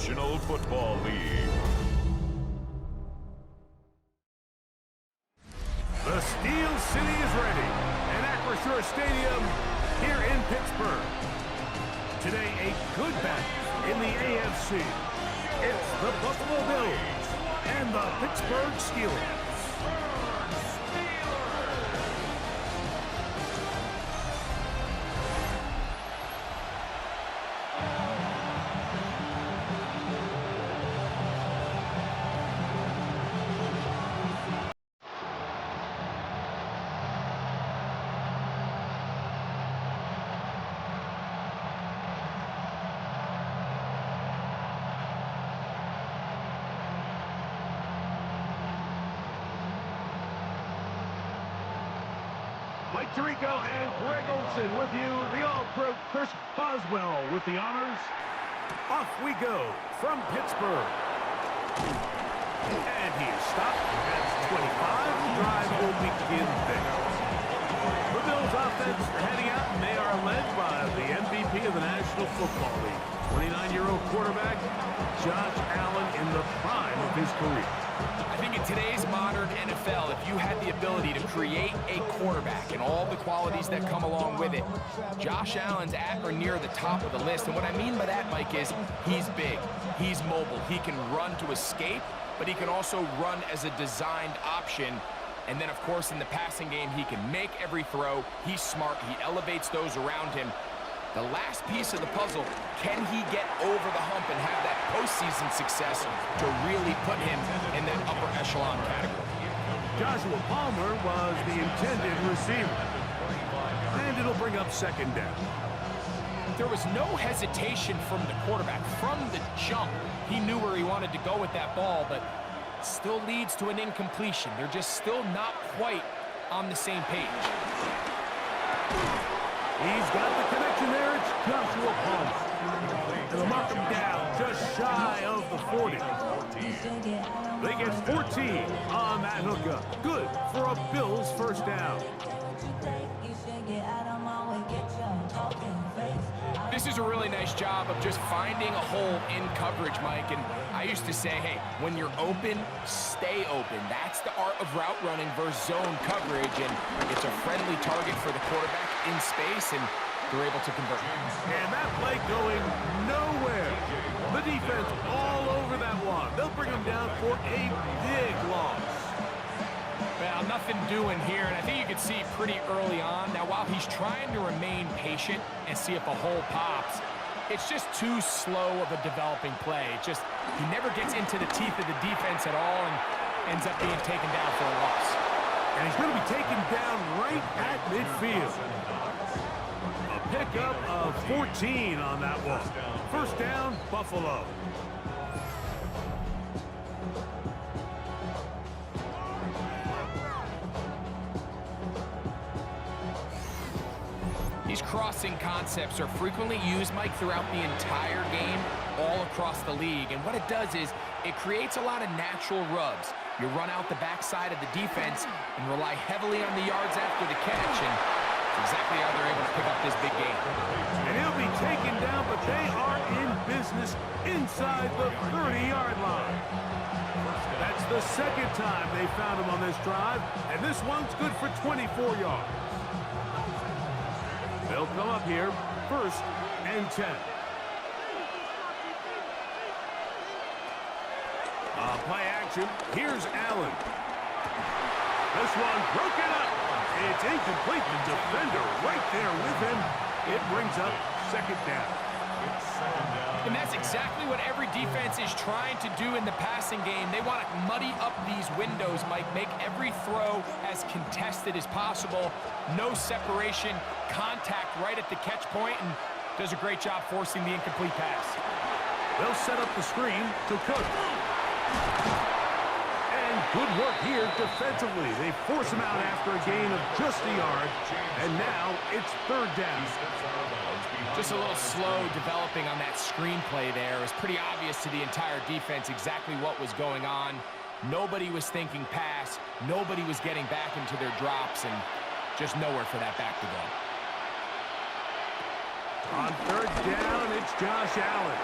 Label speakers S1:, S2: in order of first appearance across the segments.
S1: National Football League.
S2: The Steel City is ready at Acrisure Stadium here in Pittsburgh. Today, a good battle in the AFC. It's the Buffalo Bills and the Pittsburgh Steelers. Mike Tirico and Greg Olson with you. The All-Pro Chris Boswell with the honors. Off we go from Pittsburgh. And he is stopped. That's 25. The drive will begin there. The Bills offense heading out, and they are led by the MVP of the National Football League. 29-year-old quarterback, Josh Allen, in the prime of his career.
S3: I think in today's modern NFL, if you had the ability to create a quarterback and all the qualities that come along with it, Josh Allen's at or near the top of the list. And what I mean by that, Mike, is he's big, he's mobile, he can run to escape, but he can also run as a designed option. And then, of course, in the passing game, he can make every throw. He's smart. He elevates those around him. The last piece of the puzzle, can he get over the hump and have that postseason success to really put him in that upper echelon category?
S2: Joshua Palmer was the intended receiver. And it'll bring up second down.
S3: There was no hesitation from the quarterback. From the jump, he knew where he wanted to go with that ball, but still leads to an incompletion. They're just still not quite on the same page.
S2: He's got the connection there. It's Joshua Palmer. They'll mark him down just shy of the 40. They get 14 on that hookup. Good for a Bills first down.
S3: This is a really nice job of just finding a hole in coverage, Mike. And I used to say, hey, when you're open, stay open. That's the art of route running versus zone coverage. And it's a friendly target for the quarterback in space, and they're able to convert.
S2: And that play going nowhere. The defense all over that one. They'll bring him down for a big loss.
S3: Well, nothing doing here, and I think you can see pretty early on. Now, while he's trying to remain patient and see if a hole pops, it's just too slow of a developing play. It just, he never gets into the teeth of the defense at all and ends up being taken down for a loss.
S2: And he's going to be taken down right at midfield. A pickup of 14 on that one. First down, Buffalo.
S3: These crossing concepts are frequently used, Mike, throughout the entire game, all across the league. And what it does is it creates a lot of natural rubs. You run out the backside of the defense and rely heavily on the yards after the catch, and it's exactly how they're able to pick up this big game.
S2: And he'll be taken down, but they are in business inside the 30-yard line. That's the second time they found him on this drive, and this one's good for 24 yards. They'll come up here, first and 10. Play action. Here's Allen. This one broken up. It's incomplete. The defender right there with him. It brings up second down.
S3: And that's exactly what every defense is trying to do in the passing game. They want to muddy up these windows, Mike, make every throw as contested as possible. No separation, contact right at the catch point, and does a great job forcing the incomplete pass.
S2: They'll set up the screen to Cook. And good work here defensively. They force him out after a gain of just a yard, and now it's third down.
S3: Just a little slow developing on that screenplay there. It was pretty obvious to the entire defense exactly what was going on. Nobody was thinking pass. Nobody was getting back into their drops, and just nowhere for that back to go.
S2: On third down, it's Josh Allen.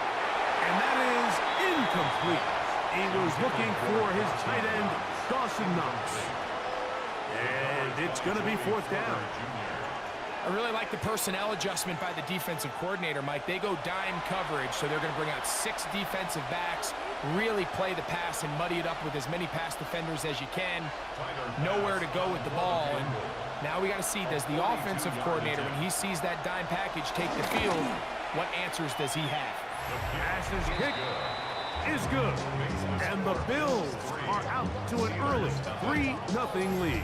S2: And that is incomplete. He was looking for his tight end, Dawson Knox. And it's going to be fourth down.
S3: I really like the personnel adjustment by the defensive coordinator, Mike. They go dime coverage, so they're going to bring out 6 defensive backs, really play the pass and muddy it up with as many pass defenders as you can. Nowhere to go with the ball. And now we got to see, does the offensive coordinator, when he sees that dime package take the field, what answers does he have?
S2: The pass is kicked. Is good. And the Bills are out to an early 3-0 lead.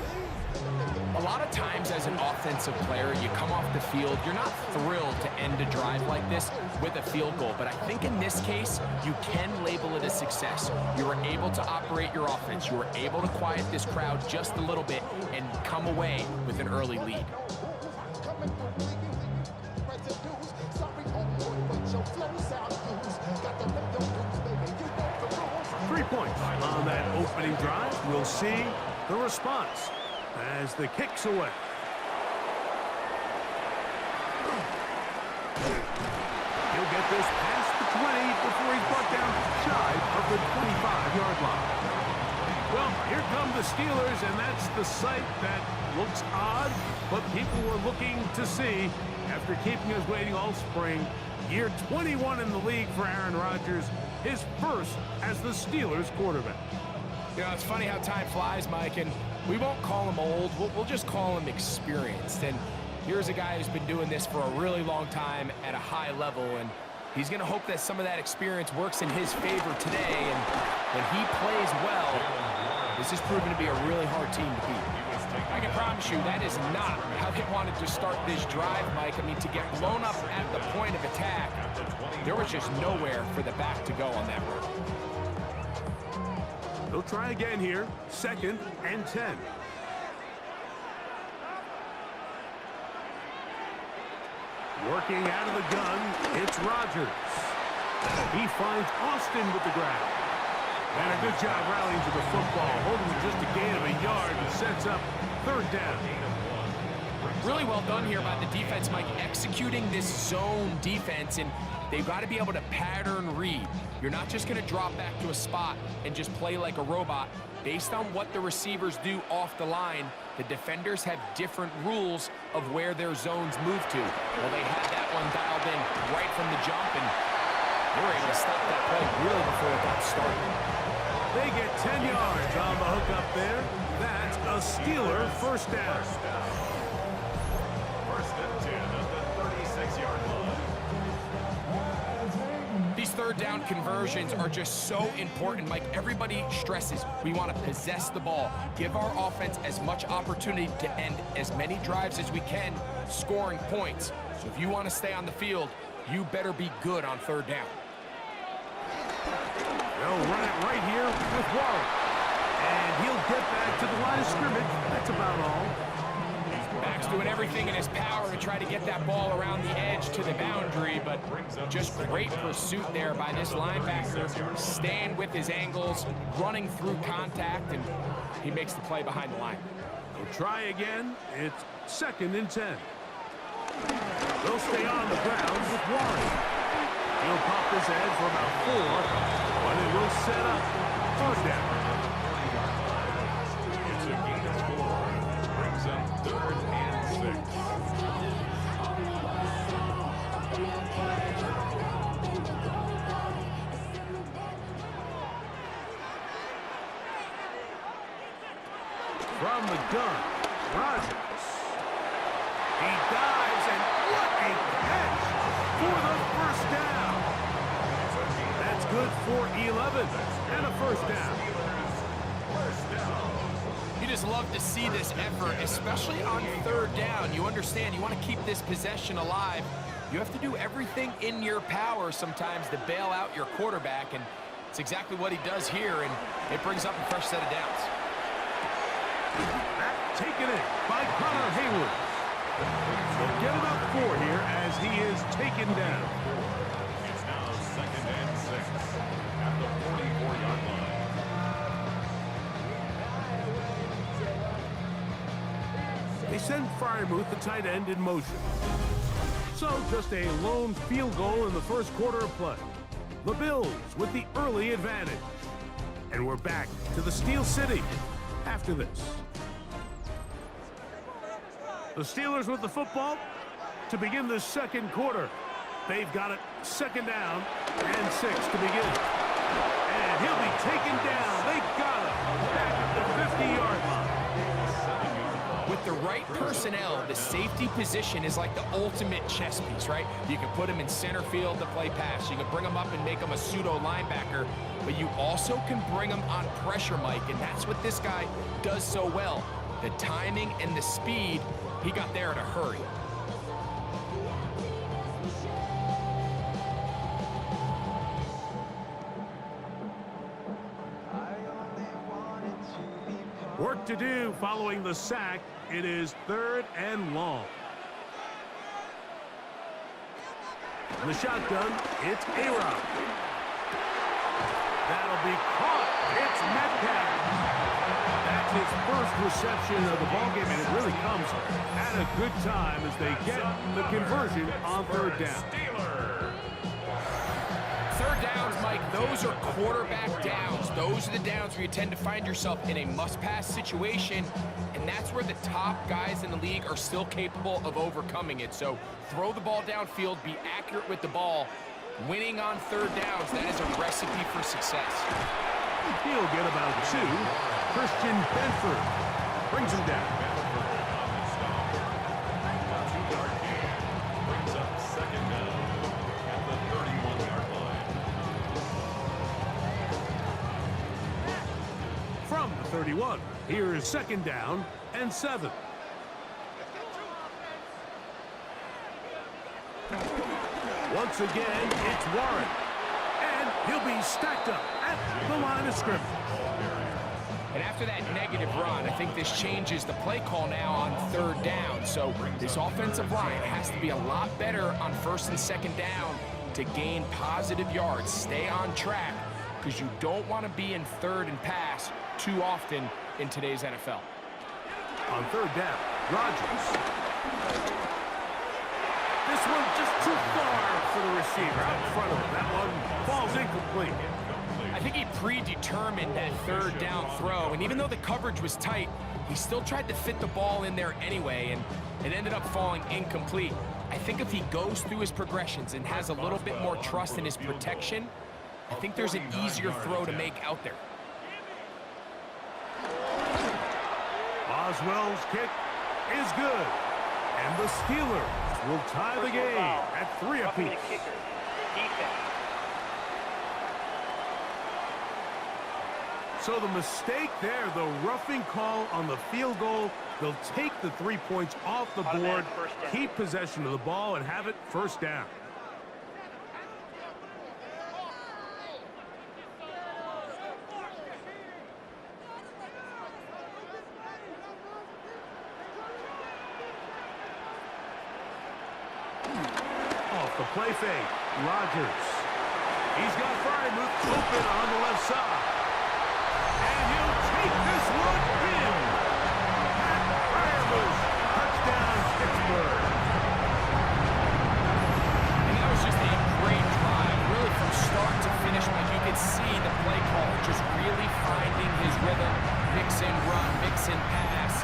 S3: A lot of times as an offensive player, you come off the field, you're not thrilled to end a drive like this with a field goal. But I think in this case, you can label it a success. You were able to operate your offense. You were able to quiet this crowd just a little bit and come away with an early lead.
S2: 3 points on that opening drive. We'll see the response as the kick's away. He'll get this past the 20 before he's brought down shy of the 25-yard line. Well, here come the Steelers, and that's the sight that looks odd, but people were looking to see after keeping us waiting all spring. Year 21 in the league for Aaron Rodgers, his first as the Steelers quarterback.
S3: You know, it's funny how time flies, Mike, and we won't call him old. We'll just call him experienced. And here's a guy who's been doing this for a really long time at a high level, and he's going to hope that some of that experience works in his favor today. And when he plays well, this is proven to be a really hard team to beat. I can promise you that is not how they wanted to start this drive, Mike. I mean, to get blown up at the point of attack, there was just nowhere for the back to go on that run.
S2: They'll try again here, 2nd and 10. Working out of the gun, it's Rodgers. He finds Austin with the grab. And a good job rallying to the football, holding just a gain of a yard and sets up 3rd down.
S3: Really well done here by the defense, Mike, executing this zone defense, and they've got to be able to pattern read. You're not just going to drop back to a spot and just play like a robot. Based on what the receivers do off the line, the defenders have different rules of where their zones move to. Well, they had that one dialed in right from the jump, and they were able to stop that play really before it got started.
S2: They get 10 yards on the hook up there. That's a Steeler 1st down.
S1: 1st and 10 at the 36-yard line.
S3: These 3rd down conversions are just so important, Mike. Everybody stresses we want to possess the ball, give our offense as much opportunity to end as many drives as we can, scoring points. So if you want to stay on the field, you better be good on 3rd down.
S2: They'll run it right here with Warren. And he'll get back to the line of scrimmage. That's about all.
S3: Back's doing everything in his power to try to get that ball around the edge to the boundary, but just great pursuit there by this linebacker, staying with his angles, running through contact, and he makes the play behind the line.
S2: They'll try again. It's 2nd and 10. They'll stay on the ground with Warren. He'll pop this ahead for about 4, but it will set up 3rd down.
S1: It's a gain of 4. Brings up 3rd and 6.
S2: From the gun, Rodgers. He dives, and what a catch for the 1st down. That's good for 11 and a 1st down.
S3: You just love to see this effort, especially on 3rd down. You understand, you want to keep this possession alive. You have to do everything in your power sometimes to bail out your quarterback, and it's exactly what he does here, and it brings up a fresh set of downs.
S2: Back taken in by Connor Hayward. They'll get about 4 here as he is taken down.
S1: It's now 2nd and 6 at the 44-yard line.
S2: They send Freiermuth, the tight end, in motion. So just a lone field goal in the 1st quarter of play. The Bills with the early advantage. And we're back to the Steel City after this. The Steelers with the football to begin the second quarter. They've got it second down and 6 to begin. And he'll be taken down. They got him back at the 50-yard line.
S3: With the right personnel, the safety position is like the ultimate chess piece, right? You can put him in center field to play pass. You can bring him up and make him a pseudo linebacker, but you also can bring him on pressure, Mike, and that's what this guy does so well. The timing and the speed, he got there in a hurry.
S2: Work to do following the sack. It is 3rd and long. In the shotgun, it's A-Rod. That'll be caught. It's Metcalf. That's his first reception of the ballgame, and it really comes at a good time as they get the conversion on 3rd down.
S3: Third downs, Mike, those are quarterback downs. Those are the downs where you tend to find yourself in a must-pass situation, and that's where the top guys in the league are still capable of overcoming it. So throw the ball downfield, be accurate with the ball. Winning on 3rd downs, that is a recipe for success.
S2: He'll get about 2. Christian Benford brings him down. From the 31, here is 2nd down and 7. Once again, it's Warren. And he'll be stacked up at the line of scrimmage.
S3: And after that negative run, I think this changes the play call now on 3rd down. So this offensive line has to be a lot better on 1st and 2nd down to gain positive yards. Stay on track, because you don't want to be in 3rd and pass too often in today's NFL.
S2: On 3rd down, Rodgers. This one just too far for the receiver out in front of him. That one falls incomplete.
S3: I think he predetermined that 3rd down throw, and even though the coverage was tight, he still tried to fit the ball in there anyway, and it ended up falling incomplete. I think if he goes through his progressions and has a little bit more trust in his protection, I think there's an easier throw to make out there.
S2: Boswell's kick is good, and the Steelers will tie the game at 3 apiece. So the mistake there, the roughing call on the field goal, they'll take the 3 points off the board, keep possession of the ball, and have it 1st down. Off the play fake, Rodgers. He's got Frymouth open on the left side. And he'll take this one in. Pat Frymouth, touchdown, Pittsburgh.
S3: And that was just a great drive, really from start to finish. Like you could see the play call just really finding his rhythm. Mix in run, mix in pass.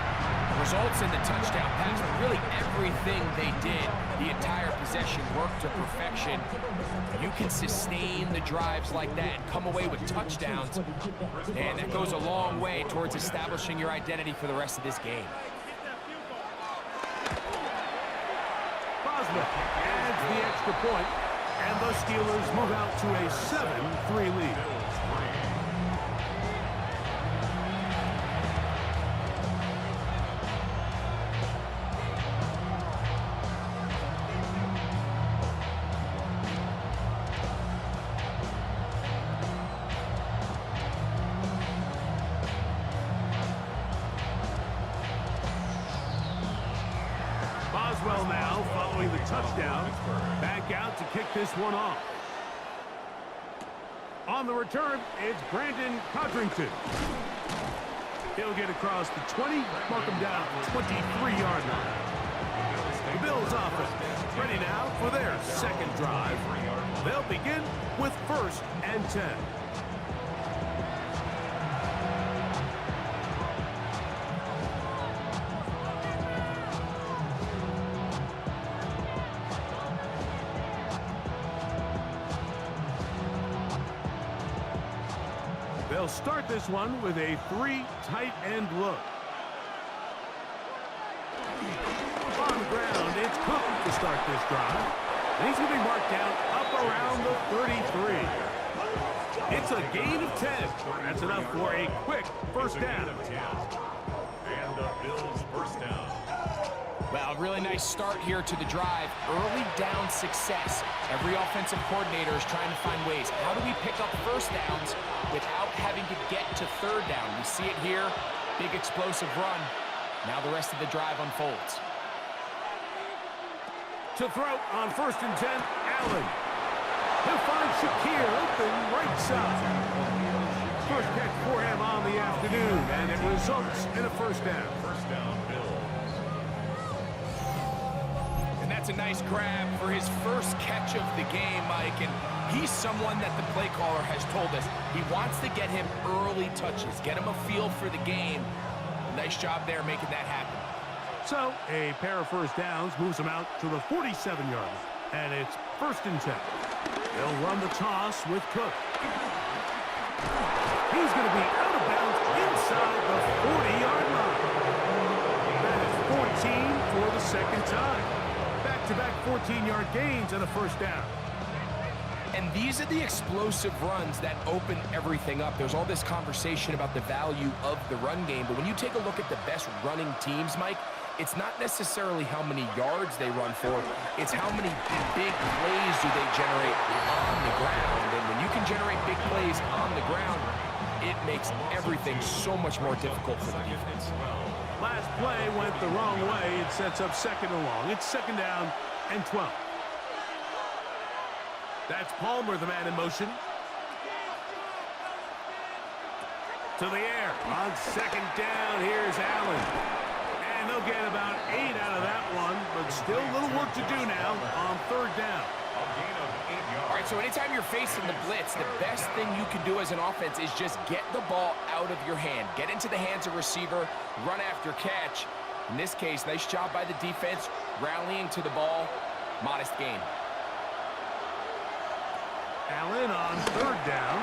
S3: Results in the touchdown pass, but really everything they did, the entire possession worked to perfection. You can sustain the drives like that and come away with touchdowns, and that goes a long way towards establishing your identity for the rest of this game.
S2: Boswell adds the extra point, and the Steelers move out to a 7-3 lead. Boswell now following the touchdown. Back out to kick this one off. On the return, it's Brandon Codrington. He'll get across the 20, mark him down at the 23-yard line. The Bills offense ready now for their second drive. They'll begin with 1st and 10. They'll start this one with a 3 tight end look. On the ground, it's Cook to start this drive. And he's going to be marked down up around the 33. It's a gain of 10. That's enough for a quick first down.
S1: And the Bills first down.
S3: Well, really nice start here to the drive. Early down success. Every offensive coordinator is trying to find ways. How do we pick up first downs without having to get to third down? We see it here. Big explosive run. Now the rest of the drive unfolds.
S2: To throw on 1st and 10, Allen. He'll find Shakir open right side. First catch for him on the afternoon, and it results in a first down.
S1: First down, Bills.
S3: And that's a nice grab for his first catch of the game, Mike. And he's someone that the play caller has told us he wants to get him early touches, get him a feel for the game. Nice job there making that happen.
S2: So, a pair of first downs moves him out to the 47-yard line. And it's 1st and 10. They'll run the toss with Cook. He's going to be out of bounds inside the 40-yard line. That is 14 for the second time. Back-to-back 14-yard gains and a first down.
S3: And these are the explosive runs that open everything up. There's all this conversation about the value of the run game, but when you take a look at the best running teams, Mike, it's not necessarily how many yards they run for, it's how many big plays do they generate on the ground. And when you can generate big plays on the ground, it makes everything so much more difficult for the defense.
S2: Last play went the wrong way. It sets up 2nd and long. It's 2nd down and 12. That's Palmer, the man in motion. To the air. On 2nd down, here's Allen. And they'll get about 8 out of that one, but still a little work to do now on 3rd down.
S1: A gain of 8 yards.
S3: All right, so anytime you're facing the blitz, the best thing you can do as an offense is just get the ball out of your hand. Get into the hands of receiver, run after catch. In this case, nice job by the defense, rallying to the ball. Modest gain.
S2: Allen on 3rd down.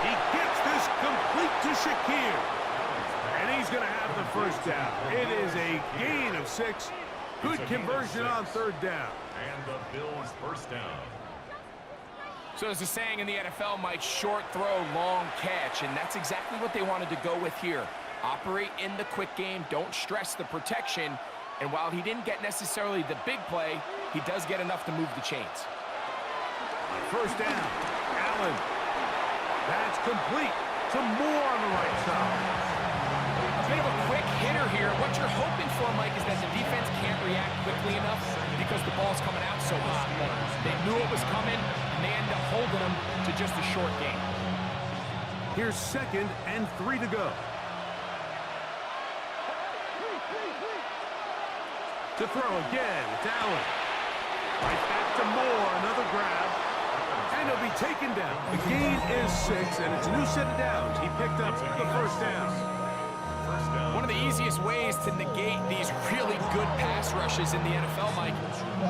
S2: He gets this complete to Shakir. And he's going to have the first down. It is a gain of 6. Good conversion on 3rd down.
S1: And the Bills first down.
S3: So there's a saying in the NFL, Mike, short throw, long catch. And that's exactly what they wanted to go with here. Operate in the quick game. Don't stress the protection. And while he didn't get necessarily the big play, he does get enough to move the chains.
S2: First down, Allen. That's complete to Moore on the right side.
S3: A bit of a quick hitter here. What you're hoping for, Mike, is that the defense can't react quickly enough because the ball's coming out so hot. They knew it was coming, and they end up holding them to just a short gain.
S2: Here's 2nd and 3 to go. To throw again, it's Allen. Right back to Moore, another grab. And he'll be taken down. The gain is 6, and it's a new set of downs. He picked up the first down.
S3: One of the easiest ways to negate these really good pass rushes in the NFL, Mike,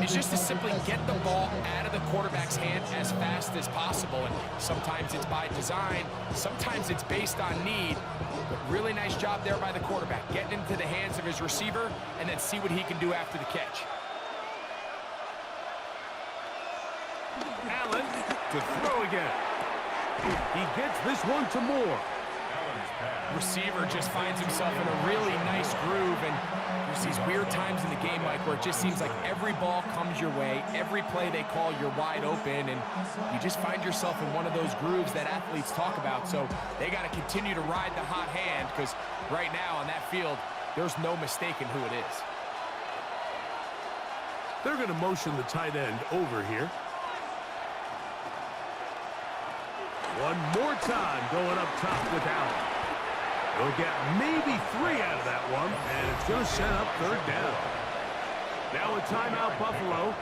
S3: is just to simply get the ball out of the quarterback's hand as fast as possible. And sometimes it's by design, sometimes it's based on need. But really nice job there by the quarterback, getting into the hands of his receiver and then see what he can do after the catch.
S2: Allen to throw again. He gets this one to Moore.
S3: Receiver just finds himself in a really nice groove, and there's these weird times in the game, Mike, where it just seems like every ball comes your way, every play they call, you're wide open, and you just find yourself in one of those grooves that athletes talk about. So they got to continue to ride the hot hand, because right now on that field, there's no mistaking who it is.
S2: They're going to motion the tight end over here. One more time going up top with Allen. They'll get maybe 3 out of that one, and it's going to set up 3rd down. Now a timeout, Buffalo.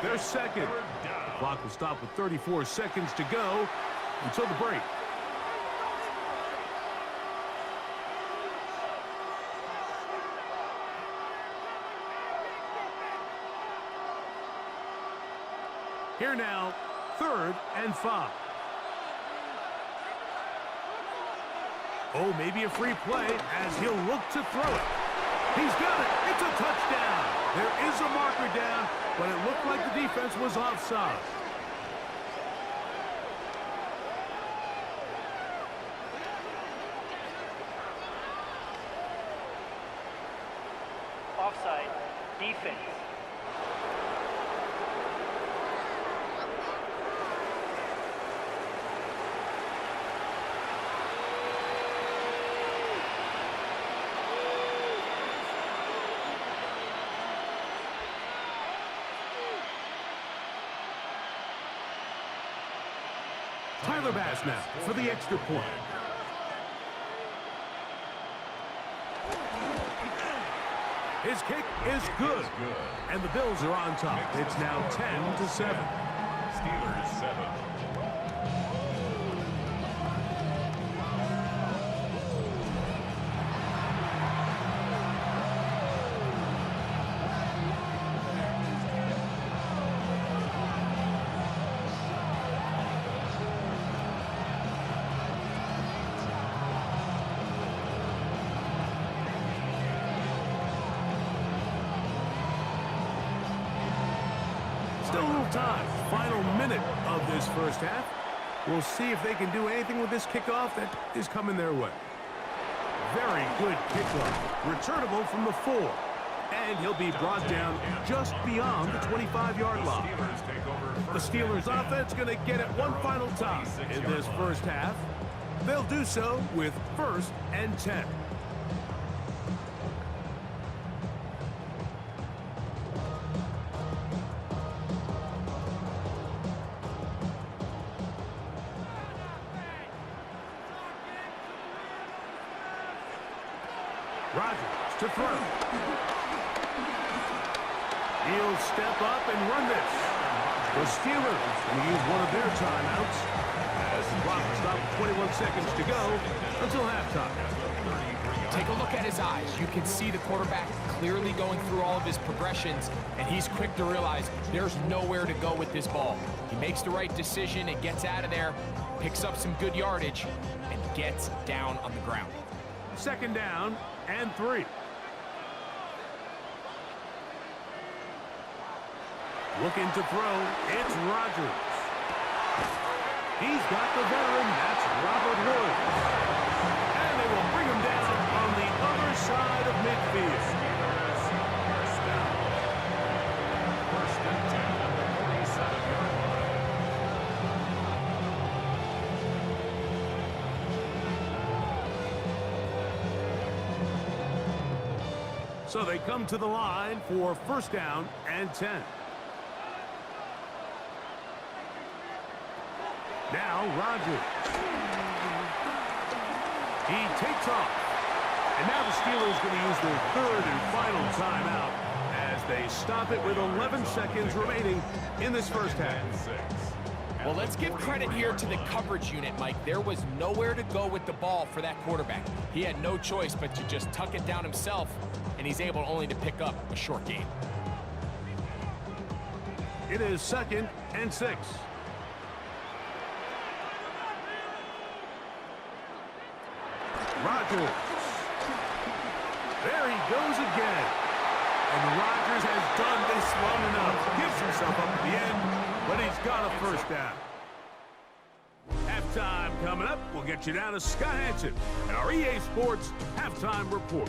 S2: They're second. The clock will stop with 34 seconds to go until the break. Here now, 3rd and 5. Oh, maybe a free play as he'll look to throw it. He's got it. It's a touchdown. There is a marker down, but it looked like the defense was offside.
S4: Offside. Defense.
S2: Tyler Bass now for the extra point. His kick is good. And the Bills are on top. It's now 10-7.
S1: Steelers 7.
S2: Still a little time. Final minute of this first half. We'll see if they can do anything with this kickoff that is coming their way. Very good kickoff. Returnable from the 4. And he'll be brought down just beyond the 25-yard line. The Steelers offense going to get it one final time in this first half. They'll do so with 1st and 10. Rodgers to throw. He'll step up and run this. The Steelers going to use one of their timeouts as the clock will stop with 21 seconds to go until halftime.
S3: Take a look at his eyes. You can see the quarterback clearly going through all of his progressions, and he's quick to realize there's nowhere to go with this ball. He makes the right decision and gets out of there, picks up some good yardage, and gets down on the ground.
S2: 2nd down and 3. Looking to throw, it's Rodgers. He's got the veteran, that's Robert Woods. And they will bring him down on the other side of midfield.
S1: First down. 1st and 10 at the 47-yard line.
S2: So they come to the line for 1st down and 10. Now Rodgers. He takes off. And now the Steelers going to use their 3rd and final timeout as they stop it with 11 seconds remaining in this first half.
S3: Well, let's give credit here to the coverage unit, Mike. There was nowhere to go with the ball for that quarterback. He had no choice but to just tuck it down himself, and he's able only to pick up a short gain.
S2: It is 2nd and 6. Rodgers. There he goes again. And Rodgers has done this long enough. Gives himself up at the end, but he's got a 1st down. Halftime coming up. We'll get you down to Scott Hanson and our EA Sports Halftime Report.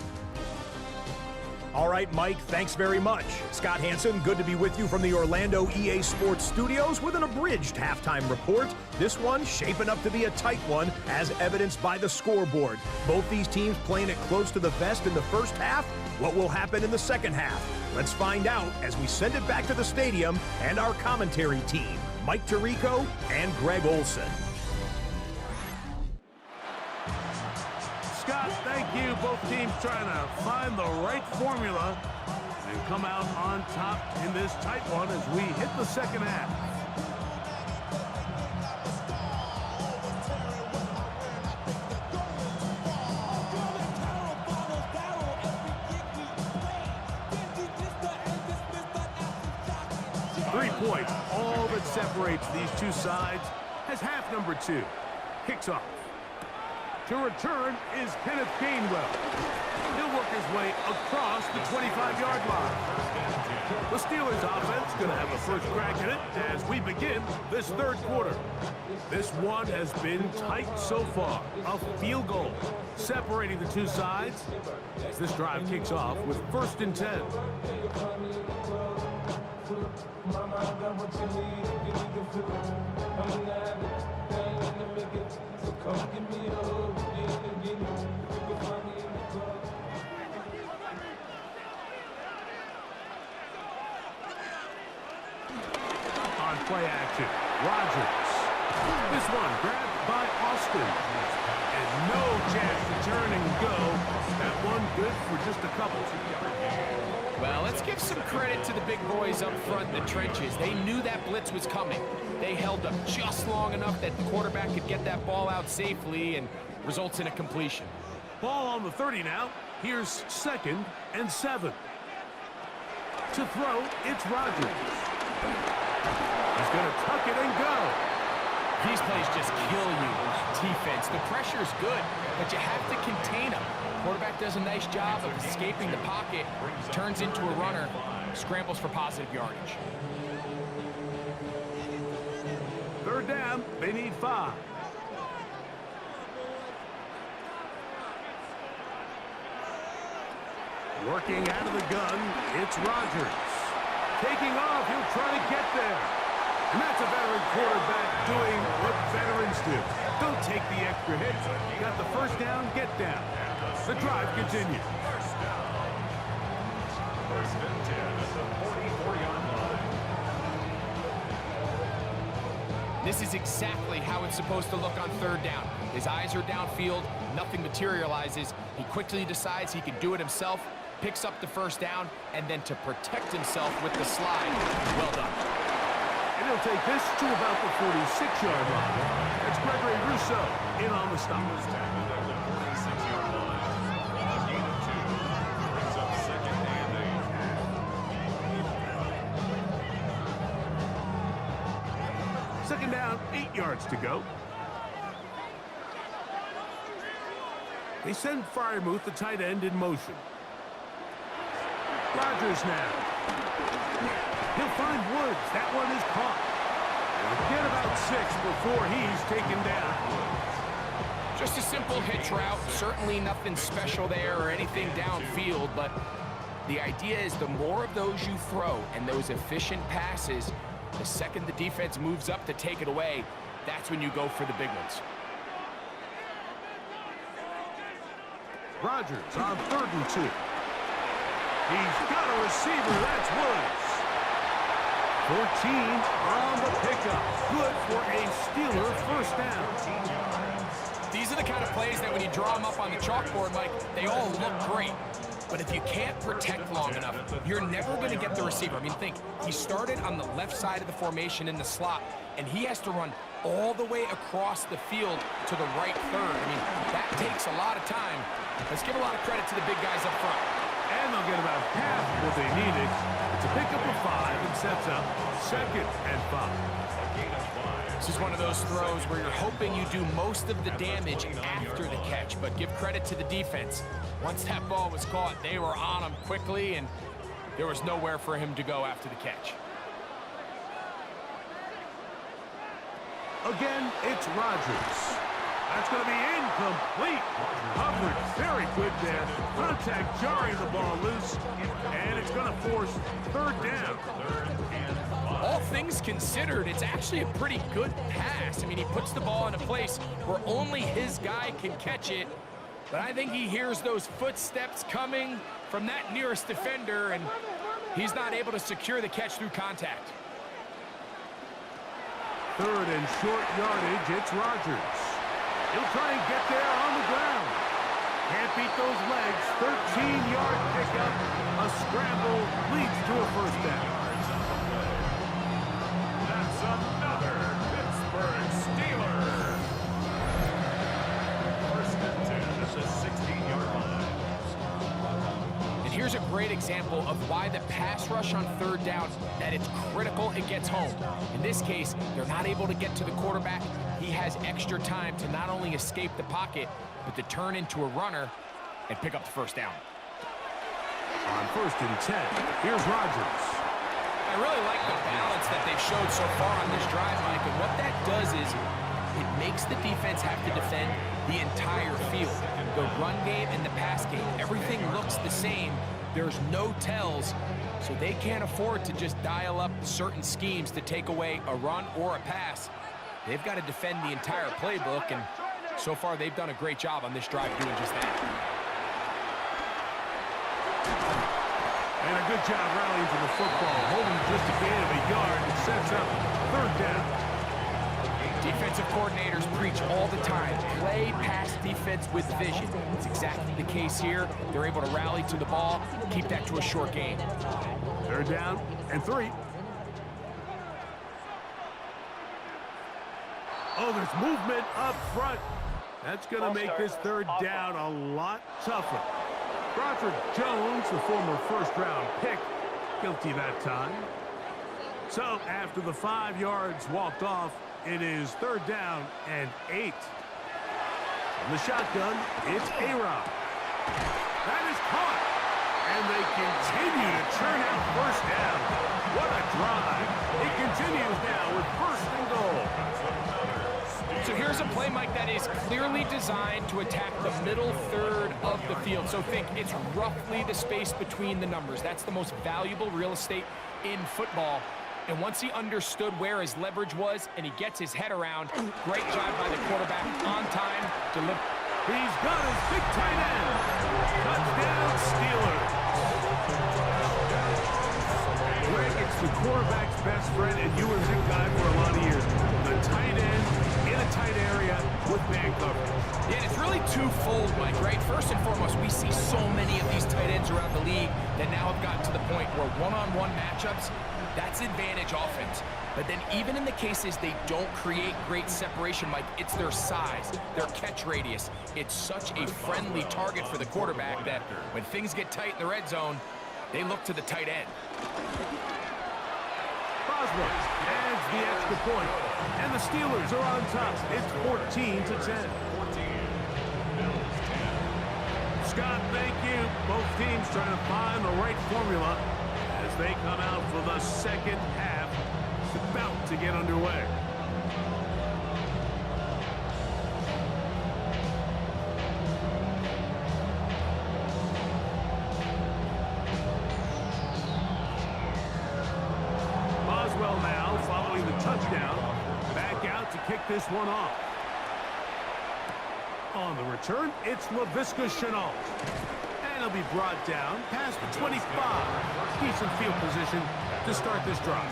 S5: All right, Mike, thanks very much. Scott Hanson, good to be with you from the Orlando EA Sports Studios with an abridged halftime report. This one shaping up to be a tight one, as evidenced by the scoreboard. Both these teams playing it close to the vest in the first half. What will happen in the second half? Let's find out as we send it back to the stadium and our commentary team, Mike Tirico and Greg Olson.
S2: Scott, thank you. Both teams trying to find the right formula and come out on top in this tight one as we hit the second half. Points, all that separates these two sides as half number 2 kicks off. To return is Kenneth Gainwell. He'll work his way across the 25-yard line. The Steelers offense going to have a first crack at it as we begin this third quarter. This one has been tight so far. A field goal separating the two sides as this drive kicks off with 1st and 10. On play action, Rodgers. This one grabbed by Austin. And no chance to turn and go. That one good for just a couple.
S3: Well, let's give some credit to the big boys up front in the trenches. They knew that blitz was coming. They held up just long enough that the quarterback could get that ball out safely and results in a completion.
S2: Ball on the 30 now. Here's 2nd and 7. To throw, it's Rodgers. He's going to tuck it and go.
S3: These plays just kill you. Defense, the pressure's good, but you have to contain them. Quarterback does a nice job of escaping the pocket, turns into a runner, scrambles for positive yardage.
S2: 3rd down, they need 5. Working out of the gun, it's Rodgers. Taking off, he'll try to get there. And that's a veteran quarterback doing what veterans do. Don't take the extra hit. You got the first down, get down. The drive continues.
S1: 1st and 10 at the 44-yard line.
S3: This is exactly how it's supposed to look on 3rd down. His eyes are downfield, nothing materializes. He quickly decides he can do it himself, picks up the 1st down, and then to protect himself with the slide. Well done.
S2: And he'll take this to about the 46-yard line. That's Gregory Rousseau in on the stop. Second down, 8 yards to go. They send Freiermuth, the tight end, in motion. Rodgers now. He'll find Woods. That one is caught. He'll get about 6 before he's taken down.
S3: Just a simple hitch route. Certainly nothing special there or anything downfield, but the idea is the more of those you throw and those efficient passes, the second the defense moves up to take it away, that's when you go for the big ones.
S2: Rodgers on 3rd and 2. He's got a receiver. That's Woods. 14 on the pickup. Good for a Steeler first down.
S3: These are the kind of plays that when you draw them up on the chalkboard, Mike, they all look great. But if you can't protect long enough, you're never going to get the receiver. I mean, think, he started on the left side of the formation in the slot, and he has to run all the way across the field to the right third. I mean, that takes a lot of time. Let's give a lot of credit to the big guys up front.
S2: And they'll get about half what they needed. It's a pickup of 5 and sets up 2nd and 5.
S3: This is one of those throws where you're hoping you do most of the damage after the catch, but give credit to the defense. Once that ball was caught, they were on him quickly, and there was nowhere for him to go after the catch.
S2: Again, it's Rodgers. That's going to be incomplete. Coverage very good there. Contact jarring the ball loose, and it's going to force 3rd down.
S3: All things considered, it's actually a pretty good pass. I mean, he puts the ball in a place where only his guy can catch it, but I think he hears those footsteps coming from that nearest defender, and he's not able to secure the catch through contact.
S2: 3rd and short yardage, it's Rodgers. He'll try and get there on the ground. Can't beat those legs. 13-yard pickup. A scramble leads to a first down.
S1: That's another Pittsburgh Steeler. First and 10 at the 16-yard line.
S3: And here's a great example of why the pass rush on third down, that it's critical it gets home. In this case, they're not able to get to the quarterback. He has extra time to not only escape the pocket, but to turn into a runner and pick up the first down.
S2: On first and 10, here's Rodgers.
S3: I really like the balance that they've showed so far on this drive, Mike, and what that does is it makes the defense have to defend the entire field. The run game and the pass game, everything looks the same. There's no tells, so they can't afford to just dial up certain schemes to take away a run or a pass. They've got to defend the entire playbook, and so far they've done a great job on this drive doing just that.
S2: And a good job rallying for the football, holding just a gain of a yard and sets up third down.
S3: Defensive coordinators preach all the time, play pass defense with vision. It's exactly the case here. They're able to rally to the ball, keep that to a short gain.
S2: Third down and 3. Oh, there's movement up front. That's going to make this third down a lot tougher. Broderick Jones, the former first-round pick, guilty that time. So after the 5 yards walked off, it is third down and 8. From the shotgun, it's A-Rob. That is caught. And they continue to churn out first down. What a drive. It continues now with first and goal.
S3: So here's a play, Mike, that is clearly designed to attack the middle third of the field. So think it's roughly the space between the numbers. That's the most valuable real estate in football. And once he understood where his leverage was and he gets his head around, great job by the quarterback on time.
S2: He's got his big tight end. Touchdown, Steelers. Greg, it's the quarterback's best friend, and you were a guy for a lot of years. The tight end in a tight area with man coverage.
S3: Yeah, and it's really twofold, Mike, right? First and foremost, we see so many of these tight ends around the league that now have gotten to the point where one-on-one matchups, that's advantage offense. But then even in the cases they don't create great separation, Mike, it's their size, their catch radius. It's such a friendly target for the quarterback that when things get tight in the red zone, they look to the tight end.
S2: Boswell adds the extra point, and the Steelers are on top. It's 14-10. Scott, thank you. Both teams trying to find the right formula as they come out for the second half. It's about to get underway. Boswell now following the touchdown. Back out to kick this one off. On the return, it's Laviska Shenault. And he'll be brought down past the 25. Decent field position to start this drive.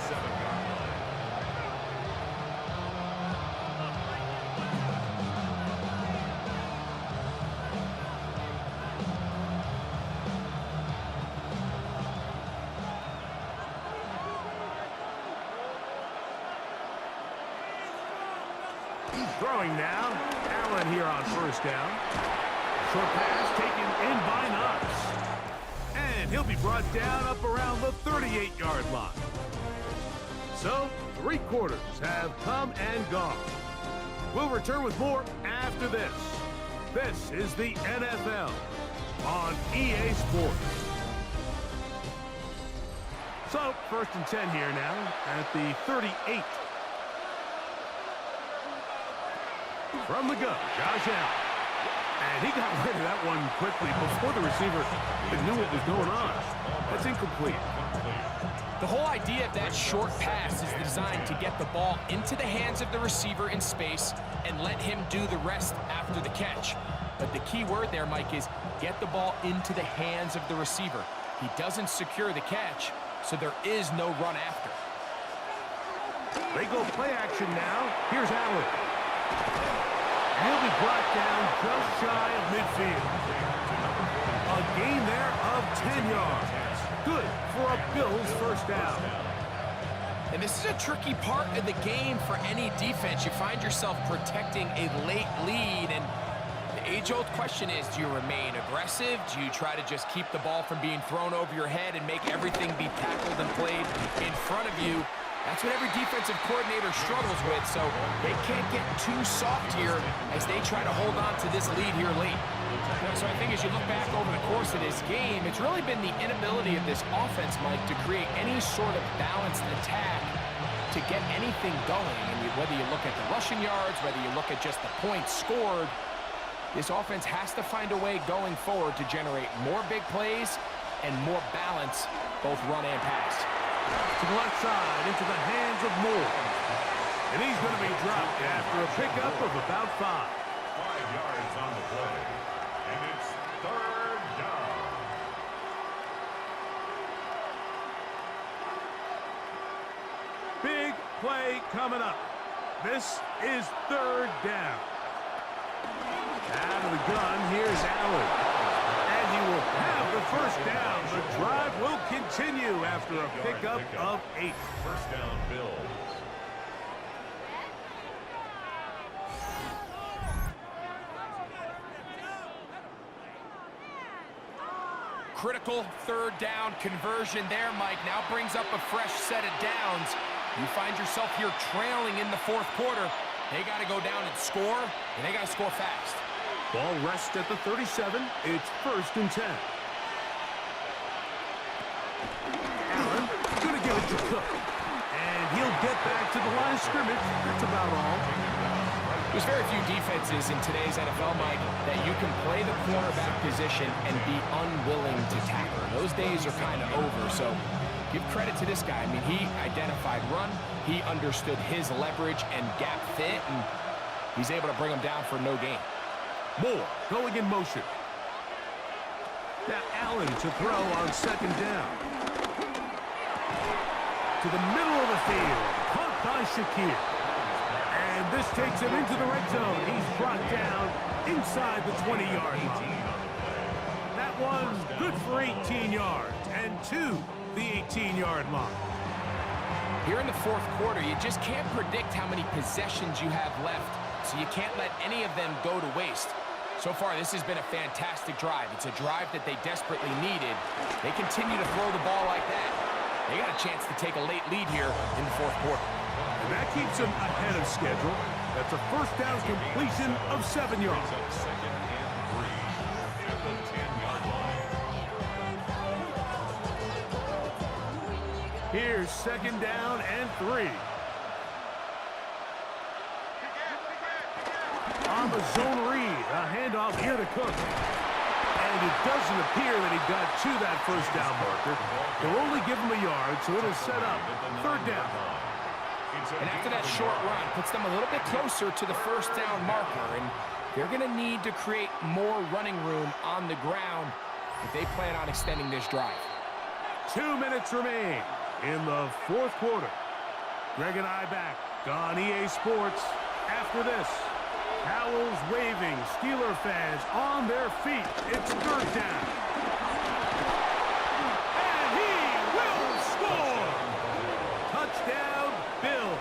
S2: Throwing now, Allen here on first down. Short pass taken in by Knox. And he'll be brought down up around the 38-yard line. So, 3 quarters have come and gone. We'll return with more after this. This is the NFL on EA Sports. So, first and 10 here now at the 38. From the gun, Josh Allen. And he got rid of that one quickly before the receiver even knew what was going on. That's incomplete.
S3: The whole idea of that short pass is designed to get the ball into the hands of the receiver in space and let him do the rest after the catch. But the key word there, Mike, is get the ball into the hands of the receiver. He doesn't secure the catch, so there is no run after.
S2: They go play action now. Here's Allen. He'll be brought down just shy of midfield. A A gain there of 10 yards. Good for a Bills first down.
S3: And this is a tricky part of the game for any defense. You find yourself protecting a late lead, and the age-old question is, do you remain aggressive? Do you try to just keep the ball from being thrown over your head and make everything be tackled and played in front of you? That's what every defensive coordinator struggles with, so they can't get too soft here as they try to hold on to this lead here late. So I think as you look back over the course of this game, it's really been the inability of this offense, Mike, to create any sort of balanced attack to get anything going. And whether you look at the rushing yards, whether you look at just the points scored, this offense has to find a way going forward to generate more big plays and more balance, both run and pass.
S2: To the left side, into the hands of Moore. And he's going to be dropped after a pickup of about 5.
S1: 5 yards on the play. And it's 3rd down.
S2: Big play coming up. This is 3rd down. Out of the gun, here's Allen. And he will have the first down. The drive will continue after a pickup of 8.
S1: First down, Bills.
S3: Critical 3rd down conversion there, Mike. Now brings up a fresh set of downs. You find yourself here trailing in the 4th quarter. They got to go down and score, and they got to score fast.
S2: Ball rests at the 37. It's 1st and 10. Allen going to give it to Cook. And he'll get back to the line of scrimmage. That's about all.
S3: There's very few defenses in today's NFL, Mike, that you can play the cornerback position and be unwilling to tackle. Those days are kind of over, so give credit to this guy. I mean, he identified run, he understood his leverage and gap fit, and he's able to bring him down for no gain.
S2: Moore going in motion. Now Allen to throw on 2nd down. To the middle of the field. Caught by Shakir. And this takes him into the red zone. He's brought down inside the 20-yard line. That one good for 18 yards and to the 18-yard line.
S3: Here in the 4th quarter, you just can't predict how many possessions you have left, so you can't let any of them go to waste. So far, this has been a fantastic drive. It's a drive that they desperately needed. They continue to throw the ball like that. They got a chance to take a late lead here in the 4th quarter.
S2: And that keeps them ahead of schedule. That's a first down completion of 7 yards.
S1: 2nd and 3 at the 10-yard line.
S2: Here's 2nd down and 3. On the zone read, a handoff here to Cook. And it doesn't appear that he got to that first down marker. They'll only give him a yard, so it'll set up 3rd down.
S3: And after that short run, puts them a little bit closer to the first down marker. And they're going to need to create more running room on the ground if they plan on extending this drive.
S2: 2 minutes remain in the 4th quarter. Greg and I back on EA Sports after this. Towels waving, Steeler fans on their feet. It's 3rd down. And he will score! Touchdown, Bills.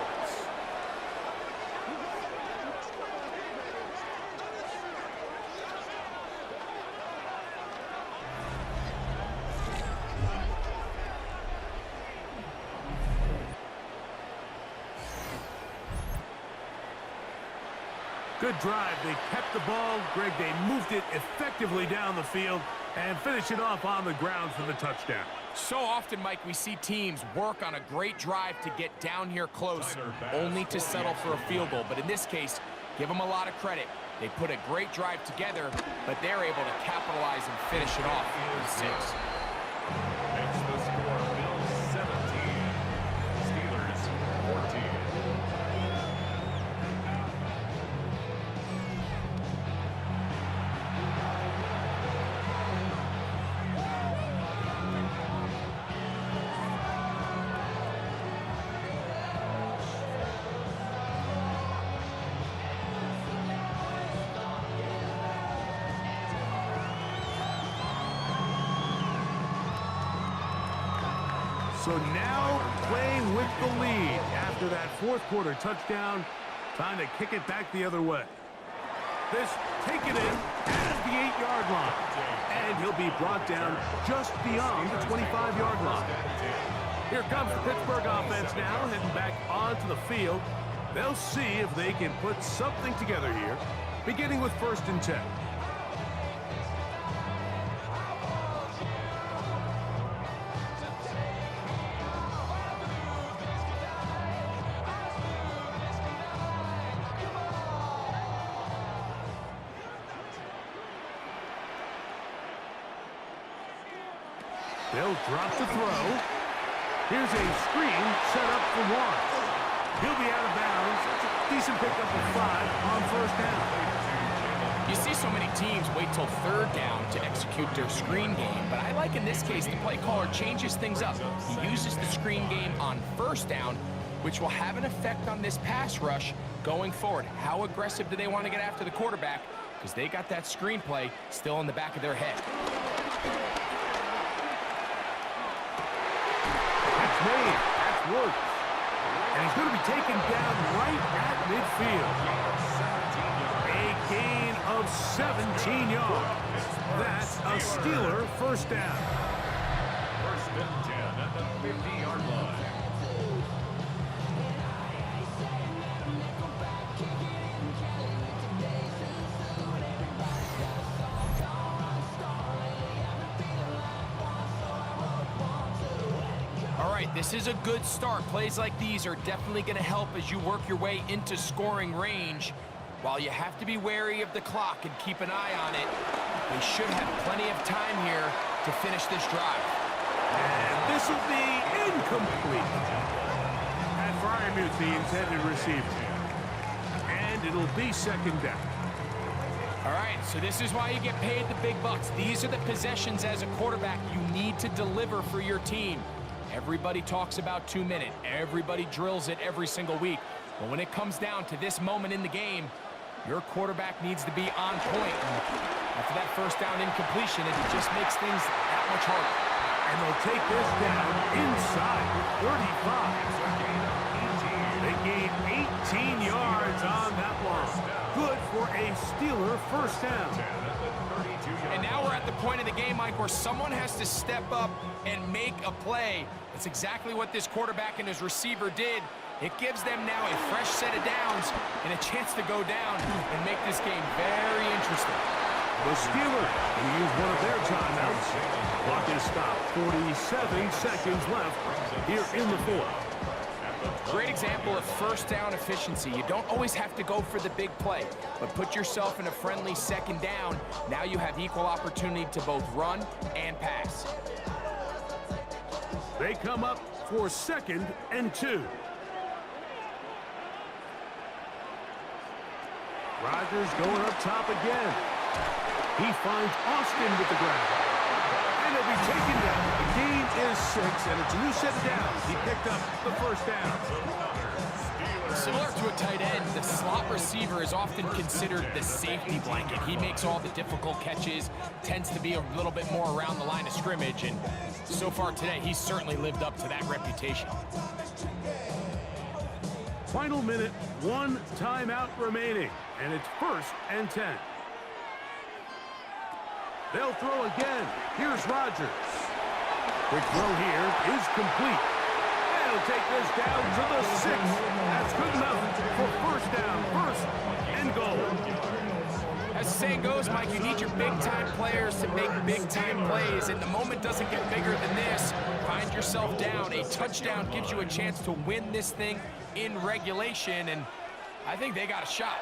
S2: Good drive. They kept the ball. Greg, they moved it effectively down the field and finish it off on the ground for the touchdown.
S3: So often, Mike, we see teams work on a great drive to get down here close, only to settle for a field goal. But in this case, give them a lot of credit. They put a great drive together, but they're able to capitalize and finish it off with 6.
S1: It's the score, Bills 17, Steelers 14.
S2: So now playing with the lead after that fourth quarter touchdown. Time to kick it back the other way. This taken in at the 8-yard line. And he'll be brought down just beyond the 25-yard line. Here comes the Pittsburgh offense now, heading back onto the field. They'll see if they can put something together here, beginning with 1st and 10. They'll drop the throw. Here's a screen set up for 1. He'll be out of bounds. Decent pickup of 5 on 1st down.
S3: You see so many teams wait till 3rd down to execute their screen game, but I like in this case the play caller changes things up. He uses the screen game on 1st down, which will have an effect on this pass rush going forward. How aggressive do they want to get after the quarterback? Because they got that screen play still in the back of their head.
S2: That's made. That's worked. And he's going to be taken down right at midfield. A gain of 17 yards. That's a Steeler 1st down.
S1: 1st and 10 at the 50-yard line.
S3: This is a good start. Plays like these are definitely going to help as you work your way into scoring range. While you have to be wary of the clock and keep an eye on it, they should have plenty of time here to finish this drive.
S2: And this will be incomplete. And Fryermuth, the intended receiver. And it'll be 2nd down.
S3: All right, so this is why you get paid the big bucks. These are the possessions as a quarterback you need to deliver for your team. Everybody talks about 2-minute. Everybody drills it every single week. But when it comes down to this moment in the game, your quarterback needs to be on point. And after that 1st down incompletion, it just makes things that much harder.
S2: And they'll take this down inside the 35. They gain 18 yards on that one. Good for a Steeler 1st down.
S3: And now we're at the point of the game, Mike, where someone has to step up and make a play. That's exactly what this quarterback and his receiver did. It gives them now a fresh set of downs and a chance to go down and make this game very interesting.
S2: The Steelers will use one of their timeouts. Clock is stopped. 47 seconds left here in the 4th.
S3: Great example of 1st down efficiency. You don't always have to go for the big play, but put yourself in a friendly 2nd down. Now you have equal opportunity to both run and pass.
S2: They come up for 2nd and 2. Rodgers going up top again. He finds Austin with the ground. And he'll be taken down. The gain is 6, and it's a new set of downs. He picked up the 1st down.
S3: Similar to a tight end, the slot receiver is often considered the safety blanket. He makes all the difficult catches, tends to be a little bit more around the line of scrimmage, and so far today, he's certainly lived up to that reputation.
S2: Final minute, 1 timeout remaining, and it's 1st and 10. They'll throw again. Here's Rodgers. Quick throw here is complete. And he'll take this down to the 6. That's good enough for 1st down. 1st and goal.
S3: As the saying goes, Mike, you need your big-time players to make big-time plays, and the moment doesn't get bigger than this. Find yourself down. A touchdown gives you a chance to win this thing in regulation, and I think they got a shot.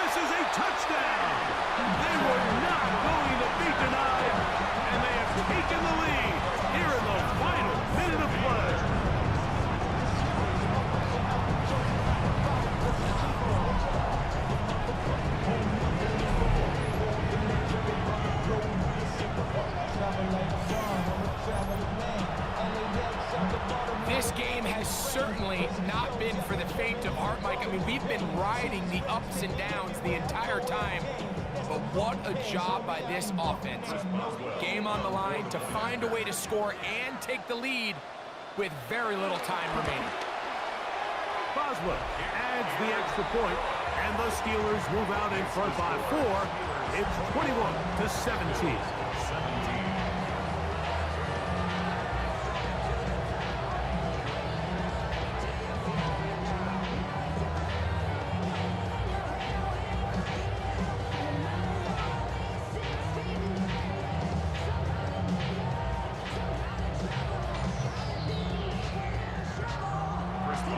S2: This is a touchdown. They were not going to be denied, and they have taken the lead here in the final minute of play.
S3: This game has certainly not been for the faint of heart, Mike. I mean, we've been riding the ups and downs the entire time. but what a job by this offense. Game on the line to find a way to score and take the lead with very little time remaining.
S2: Boswell adds the extra point, and the Steelers move out in front by 4. It's 21-17.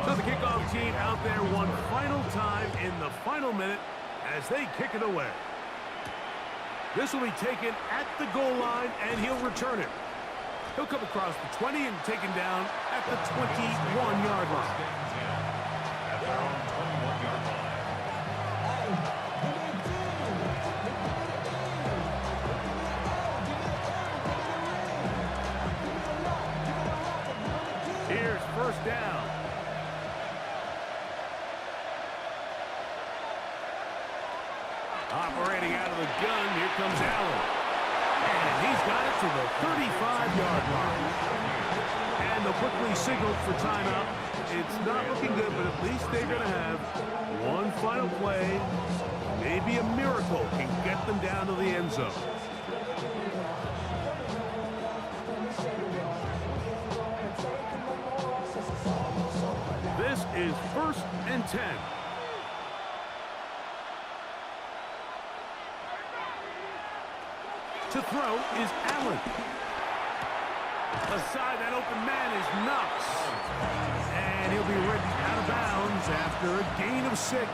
S2: So the kickoff team out there one final time in the final minute as they kick it away. This will be taken at the goal line, and he'll return it. He'll come across the 20 and taken down at the 21-yard line.
S1: At their own 21-yard line.
S2: Here's first down. Operating out of the gun, here comes Allen. And he's got it to the 35-yard line. And they'll quickly signal for timeout. It's not looking good, but at least they're going to have one final play. Maybe a miracle can get them down to the end zone. This is 1st and 10. To throw is Allen. Aside that open man is Knox. And he'll be ridden out of bounds after a gain of 6.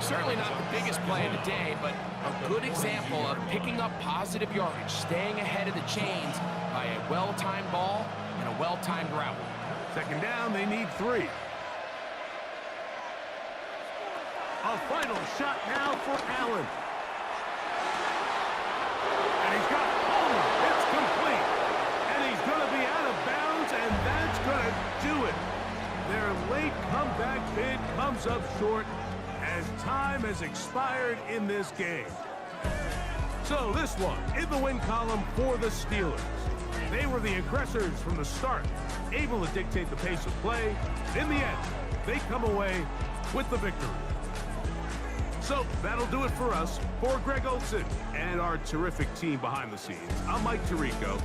S3: Certainly not the biggest play of the day, but a good example of picking up positive yardage, staying ahead of the chains by a well-timed ball and a well-timed route.
S2: Second down, they need 3. A final shot now for Allen. And he's got Palmer. It's complete. And he's going to be out of bounds, and that's going to do it. Their late comeback bid comes up short as time has expired in this game. So this one in the win column for the Steelers. They were the aggressors from the start, able to dictate the pace of play. In the end, they come away with the victory. So that'll do it for us. For Greg Olson and our terrific team behind the scenes, I'm Mike Tirico.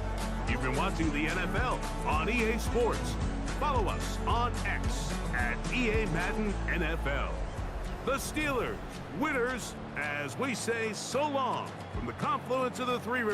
S2: You've been watching the NFL on EA Sports. Follow us on X at EA Madden NFL. The Steelers, winners, as we say so long from the confluence of the 3 rivers.